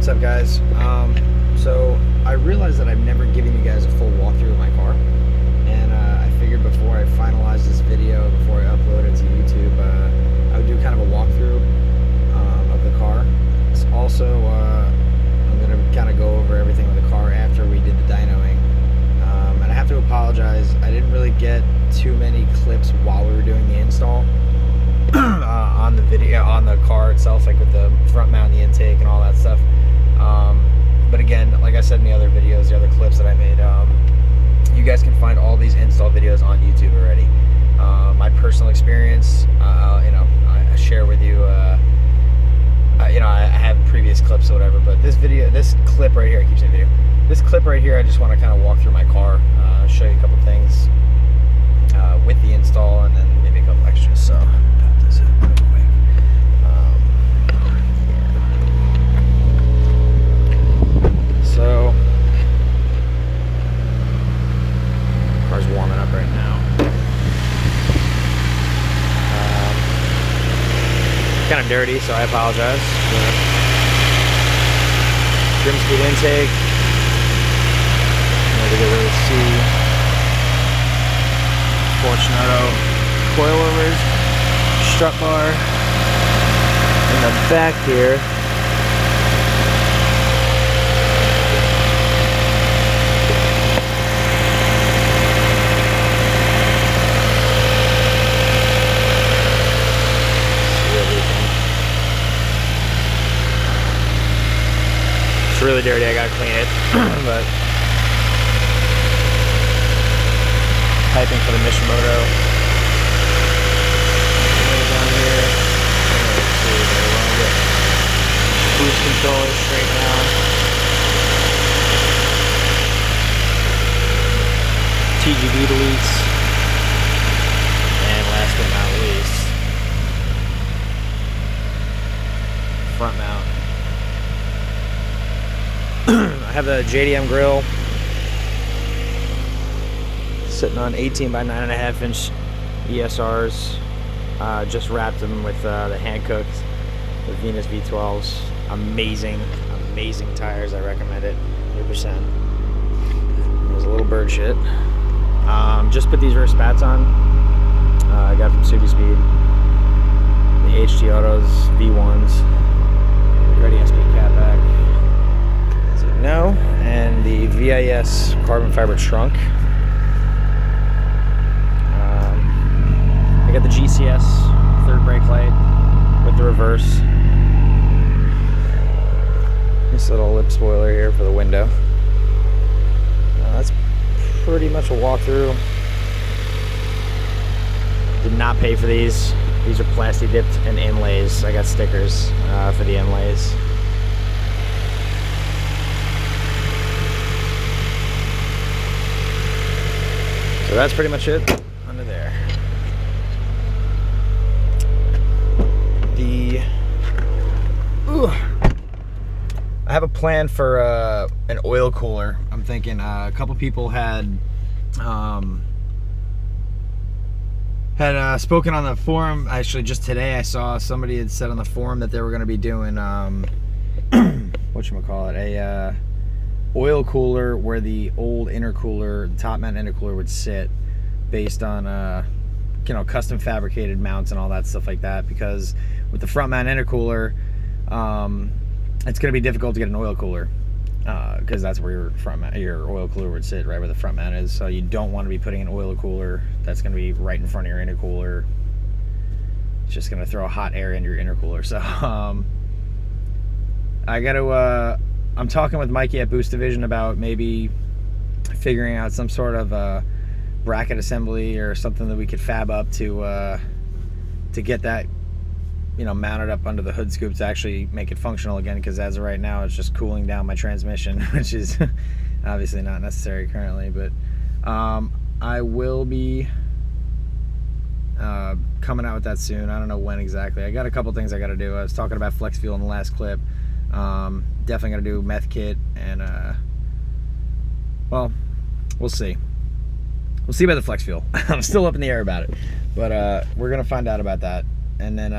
up, guys? So I realized that I've never given you guys a full walkthrough of my car, and I figured before I finalize this video, before I upload it to YouTube, I would do kind of a walkthrough of the car. It's also, I'm going to kind of go over everything with the car after we did the dynoing. And I have to apologize, I didn't really get too many clips while we were doing the install. On the video, on the car itself, like with the front mount, the intake, and all that stuff. But again, like I said in the other videos, the other clips that I made, you guys can find all these install videos on YouTube already. My personal experience, I share with you. I have previous clips or whatever, but this clip right here, I keep saying video. This clip right here, I just want to kind of walk through my car, show you a couple things with the install, and then maybe a couple extras. So. So, car's warming up right now. Kind of dirty, so I apologize. Grimmspeed intake. Maybe get rid of the C. Fortunato coilovers, strut bar. In the back here. It's really dirty, I gotta clean it, but piping for the Mishimoto. Down here. Let's see, I want to get boost controller straight down. TGV deletes. And last but not least, front mount. I have the JDM grill sitting on 18 by 9.5 inch ESRs. Just wrapped them with the hand cooked the Venus V12s. Amazing tires. I recommend it 100%. There's a little bird shit. Just put these rear spats on. I got from Subaru Speed. The HT Autos V1s. Ready SP catback. No, and the VIS carbon fiber trunk. I got the GCS third brake light with the reverse. This little lip spoiler here for the window. That's pretty much a walkthrough. Did not pay for these. These are plastic dipped and inlays. I got stickers for the inlays. So that's pretty much it under there. I have a plan for an oil cooler. I'm thinking a couple people had spoken on the forum. Actually, just today I saw somebody had said on the forum that they were going to be doing whatchamacallit, a oil cooler where the old intercooler, the top mount intercooler would sit, based on custom fabricated mounts and all that stuff like that. Because with the front mount intercooler, it's going to be difficult to get an oil cooler because that's where your oil cooler would sit, right where the front mount is. So you don't want to be putting an oil cooler that's going to be right in front of your intercooler. It's just going to throw hot air into your intercooler. So I got to. I'm talking with Mikey at Boost Division about maybe figuring out some sort of bracket assembly or something that we could fab up to get that, mounted up under the hood scoop to actually make it functional again. Because as of right now, it's just cooling down my transmission, which is obviously not necessary currently. But I will be coming out with that soon. I don't know when exactly. I got a couple things I got to do. I was talking about flex fuel in the last clip. Definitely gonna do meth kit, and well, we'll see. We'll see about the flex fuel. I'm still up in the air about it, but we're gonna find out about that. And then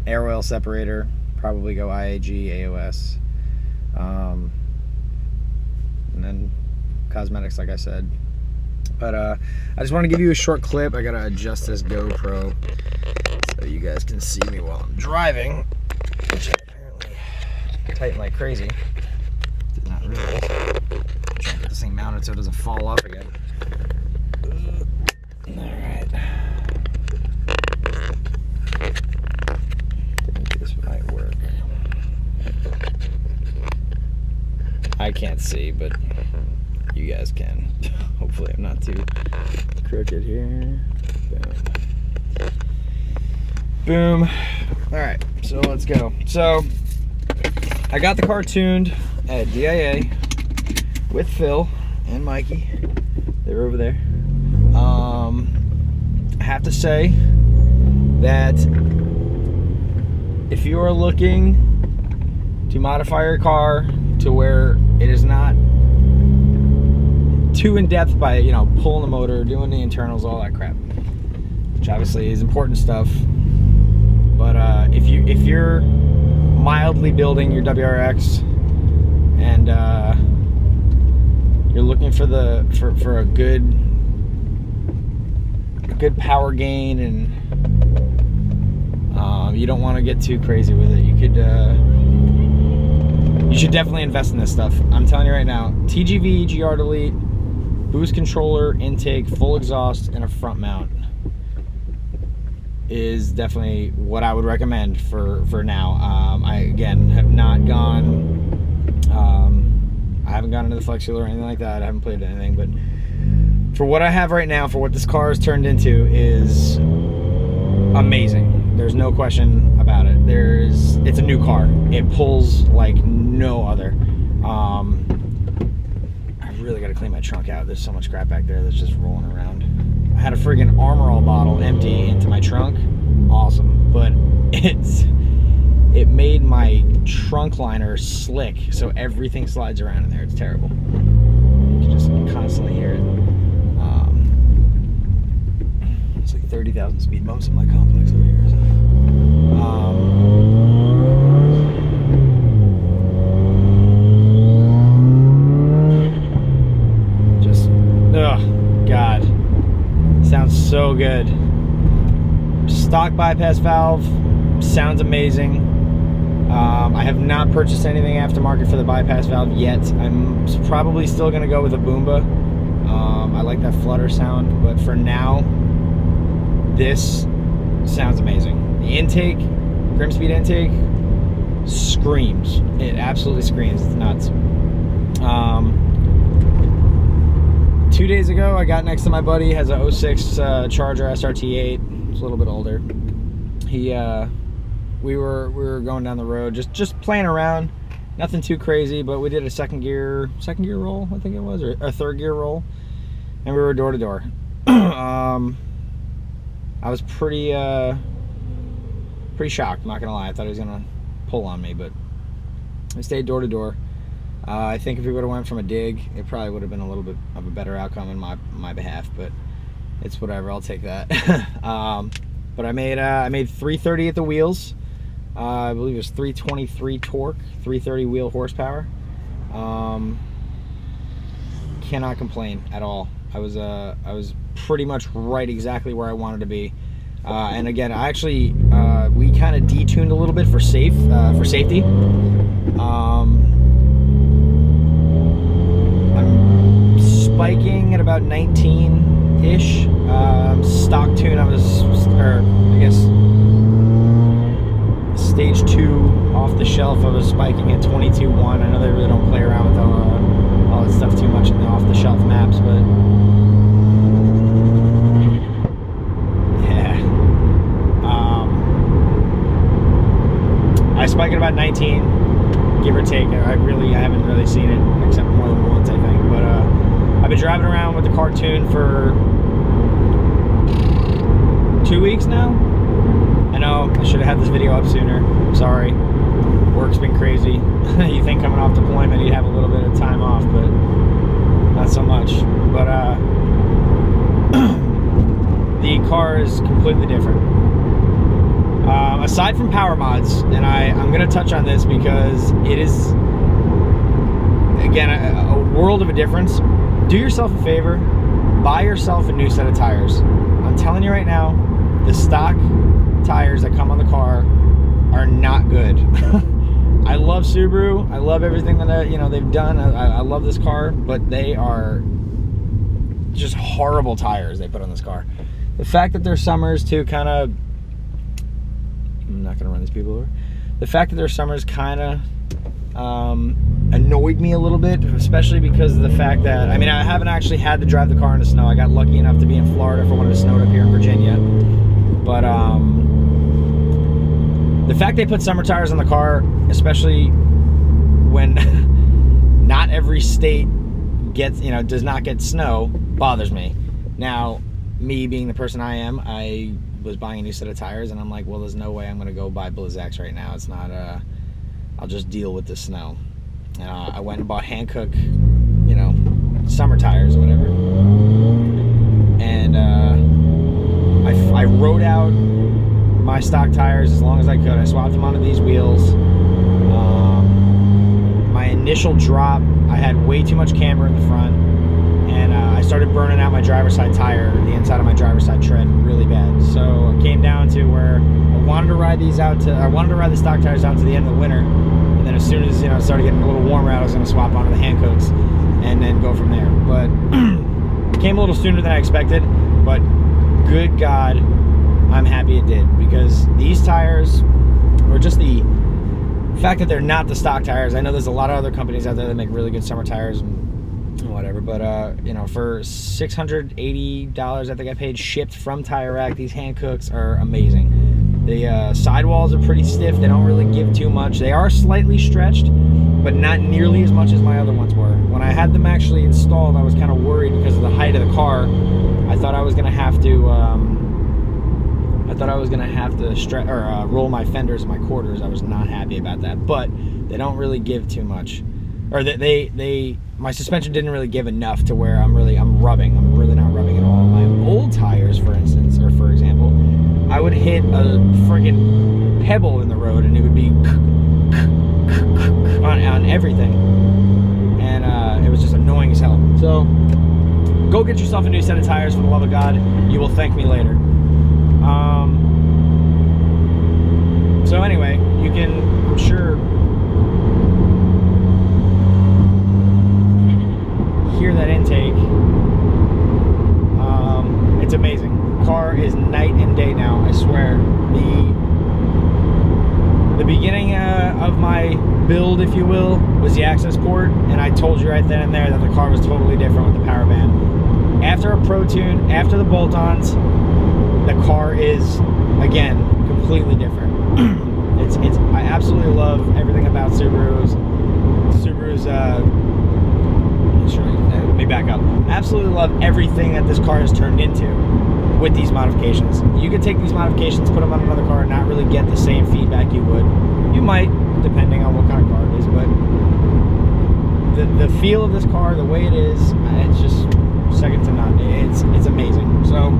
air oil separator, probably go IAG, AOS, and then cosmetics, like I said. But I just want to give you a short clip. I gotta adjust this GoPro so you guys can see me while I'm driving, which I apparently tighten like crazy. Did not realize. I'm trying to get this thing mounted so it doesn't fall off again. Alright. Think this might work. I can't see, but you guys can. Hopefully I'm not too crooked here. Boom. Boom. Alright, so let's go. So I got the car tuned at DIA with Phil and Mikey. They're over there. I have to say that if you are looking to modify your car to where it is not too in depth by, you know, pulling the motor, doing the internals, all that crap, which obviously is important stuff. But if you're mildly building your WRX and you're looking for a good power gain, and you don't want to get too crazy with it, you should definitely invest in this stuff. I'm telling you right now, TGV, GR Delete, boost controller, intake, full exhaust, and a front mount is definitely what I would recommend for now. I again have not gone, I haven't gone into the Flex Seal or anything like that. I haven't played anything, but for what I have right now, for what this car has turned into, is amazing. There's no question about it. It's a new car. It pulls like no other. I really got to clean my trunk out. There's so much crap back there that's just rolling around. I had a friggin' Armor All bottle empty into my trunk. Awesome, but it made my trunk liner slick, so everything slides around in there. It's terrible. You can just constantly hear it. It's like 30,000 speed bumps in my complex over here. So. Just, oh God, sounds so good. Stock bypass valve sounds amazing. I have not purchased anything aftermarket for the bypass valve yet. I'm probably still gonna go with a Boomba. I like that flutter sound, but for now, this sounds amazing. The intake, grimmspeed intake, screams. It absolutely screams. It's nuts. 2 days ago, I got next to my buddy. Has a 06 Charger SRT8. It's a little bit older. We were going down the road, just playing around. Nothing too crazy, but we did a second gear roll, I think it was, or a third gear roll, and we were door to door. I was pretty shocked, I'm not gonna lie. I thought he was gonna pull on me, but we stayed door to door. I think if we would have went from a dig, it probably would have been a little bit of a better outcome in my behalf, but it's whatever, I'll take that. But I made 330 at the wheels. I believe it was 323 torque, 330 wheel horsepower. Cannot complain at all. I was pretty much right exactly where I wanted to be. And again, I actually we kind of detuned a little bit for safety. I'm spiking at about 19-ish. Stock tune, I guess stage 2 off the shelf, I was spiking at 22.1. I know they really don't play around with all that stuff too much in the off the shelf maps, but yeah. I spike at about 19, give or take. I haven't really seen it except more than once, I think. But I've been driving around with the car tuned for 2 weeks now. I know I should have had this video up sooner. I'm sorry. Work's been crazy. You think coming off deployment you'd have a little bit of time off, but not so much. But the car is completely different. Aside from power mods, and I'm going to touch on this because it is, again, a world of a difference. Do yourself a favor, buy yourself a new set of tires. I'm telling you right now, the stock tires that come on the car are not good. I love Subaru. I love everything that they've done. I love this car, but they are just horrible tires they put on this car. The fact that they're Summers too, kind of, I'm not gonna run these people over. The fact that they're Summers kind of annoyed me a little bit, especially because of the fact that, I mean, I haven't actually had to drive the car in the snow. I got lucky enough to be in Florida for when it snowed up here in Virginia. But the fact they put summer tires on the car, especially when not every state gets, does not get snow, bothers me. Now, me being the person I am, I was buying a new set of tires, and I'm like, well, there's no way I'm going to go buy Blizzaks right now. It's not, I'll just deal with the snow. And I went and bought Hankook, summer tires or whatever. And I rode out my stock tires as long as I could. I swapped them onto these wheels. My initial drop, I had way too much camber in the front, and I started burning out my driver's side tire, the inside of my driver's side tread, really bad. So it came down to where I wanted to ride the stock tires out to the end of the winter, and then as soon as it started getting a little warmer out, I was going to swap onto the Hankooks and then go from there. But it came a little sooner than I expected, but good God, I'm happy it did, because these tires, or just the fact that they're not the stock tires. I know there's a lot of other companies out there that make really good summer tires and whatever, but for $680 I think I paid shipped from Tire Rack, these Hankooks are amazing. The sidewalls are pretty stiff. They don't really give too much. They are slightly stretched, but not nearly as much as my other ones were. When I had them actually installed, I was kind of worried because of the height of the car. I thought I was gonna have to roll my fenders and my quarters. I was not happy about that, but they don't really give too much, or my suspension didn't really give enough to where I'm really not rubbing at all. My old tires, for instance, or for example, I would hit a friggin' pebble in the road and it would be on everything, and it was just annoying as hell. So go get yourself a new set of tires, for the love of God. You will thank me later. So anyway, you can, I'm sure, hear that intake. It's amazing. Car is night and day now, I swear. The beginning of my build, if you will, was the access port, and I told you right then and there that the car was totally different with the power band. After a Pro Tune, after the bolt-ons, the car is, again, completely different. I absolutely love everything about Subaru's. Let me back up. Absolutely love everything that this car has turned into with these modifications. You could take these modifications, put them on another car, and not really get the same feedback you would. You might, depending on what kind of car it is, but the feel of this car, the way it is, it's just second to none. It's amazing. So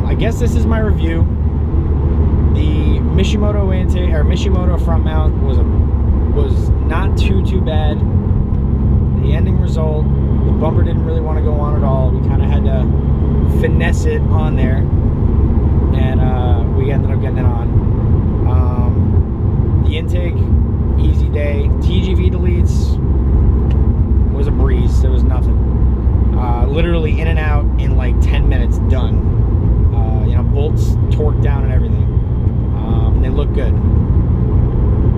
I guess this is my review. The Mishimoto front mount was not too bad. The ending result, the bumper didn't really want to go on at all. We kind of had to finesse it on there, and we ended up getting it on. The intake, easy day. TGV deletes was a breeze. There was nothing. Literally in and out in like 10 minutes, done. Bolts torqued down and everything. They look good.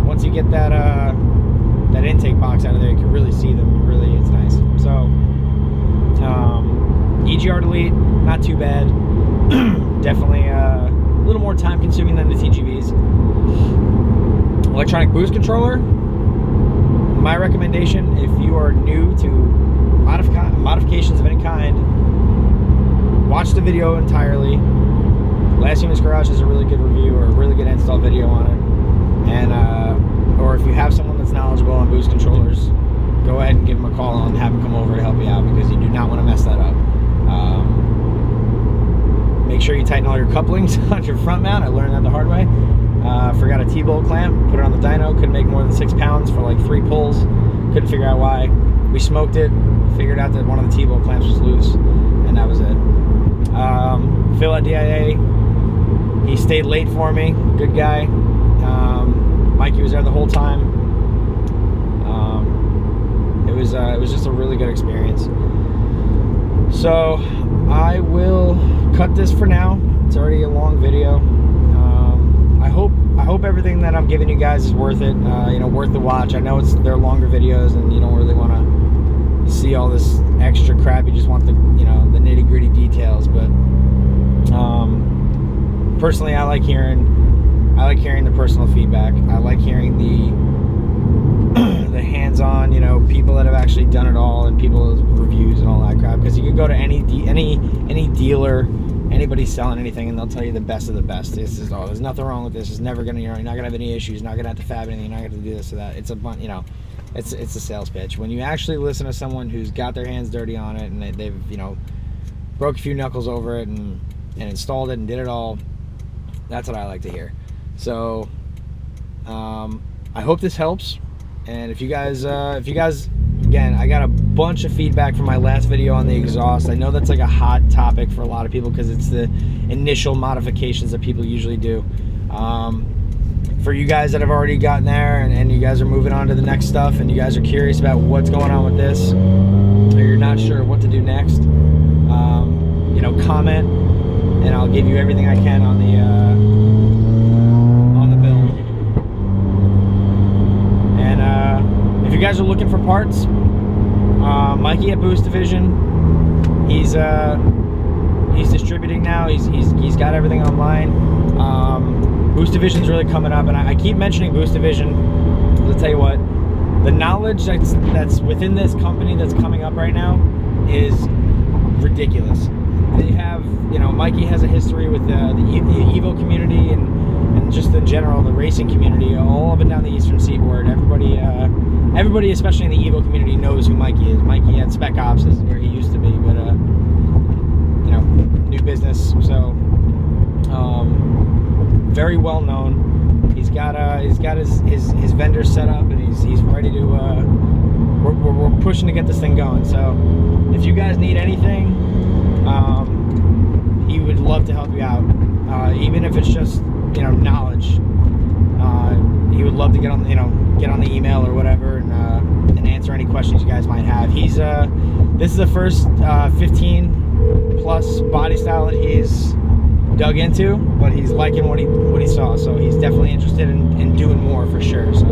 Once you get that intake box out of there, you can really see them. Really, it's nice. So EGR delete, not too bad. Definitely a little more time consuming than the TGVs. Electronic boost controller, my recommendation if you are new to modifications of any kind, watch the video entirely. Last Human's Garage has a really good review, or a really good install video on it. And or if you have someone that's knowledgeable on boost controllers, go ahead and give them a call and have them come over to help you out, because you do not want to mess that up. Make sure you tighten all your couplings on your front mount. I learned that the hard way. Forgot a T-bolt clamp, put it on the dyno, couldn't make more than 6 pounds for like 3 pulls. Couldn't figure out why. We smoked it, figured out that one of the T-bolt clamps was loose, and that was it. Phil at DIA, he stayed late for me, good guy. Mikey was there the whole time. It was just a really good experience. So I will cut this for now. It's already a long video. I hope everything that I'm giving you guys is worth it. You know, worth the watch. I know they're longer videos, and you don't really want to see all this extra crap. You just want the, you know, the nitty-gritty details. But personally, I like hearing the personal feedback. I like hearing the hands-on, you know, people that have actually done it all, and people's reviews and all that crap. Because you can go to any dealer, anybody selling anything, and they'll tell you the best of the best. This is all. There's nothing wrong with this. It's never gonna, you know, you're not gonna have any issues. You're not gonna have to fab anything. You're not gonna do this or that. It's a bunch, you know, it's a sales pitch. When you actually listen to someone who's got their hands dirty on it, and they've you know, broke a few knuckles over it and installed it and did it all, that's what I like to hear. So I hope this helps. And if you guys, again, I got a bunch of feedback from my last video on the exhaust. I know that's like a hot topic for a lot of people because it's the initial modifications that people usually do. For you guys that have already gotten there and you guys are moving on to the next stuff, and you guys are curious about what's going on with this, or you're not sure what to do next, you know, comment, and I'll give you everything I can on the build. And if you guys are looking for parts, Mikey at Boost Division, he's distributing now. He's got everything online. Boost Division's really coming up, and I keep mentioning Boost Division. I'll tell you what, the knowledge that's within this company that's coming up right now is ridiculous. They have, you know, Mikey has a history with the Evo community and just in general the racing community all up and down the Eastern Seaboard. Everybody, especially in the Evo community, knows who Mikey is. Mikey at Spec Ops is where he used to be, but you know, new business. So very well known. He's got his vendors set up, and he's ready to. We're pushing to get this thing going. So if you guys need anything, he would love to help you out, even if it's just, you know, knowledge. He would love to get on the email or whatever, and answer any questions you guys might have. This is the first 15 plus body style that he's dug into, but he's liking what he saw, so he's definitely interested in doing more for sure. So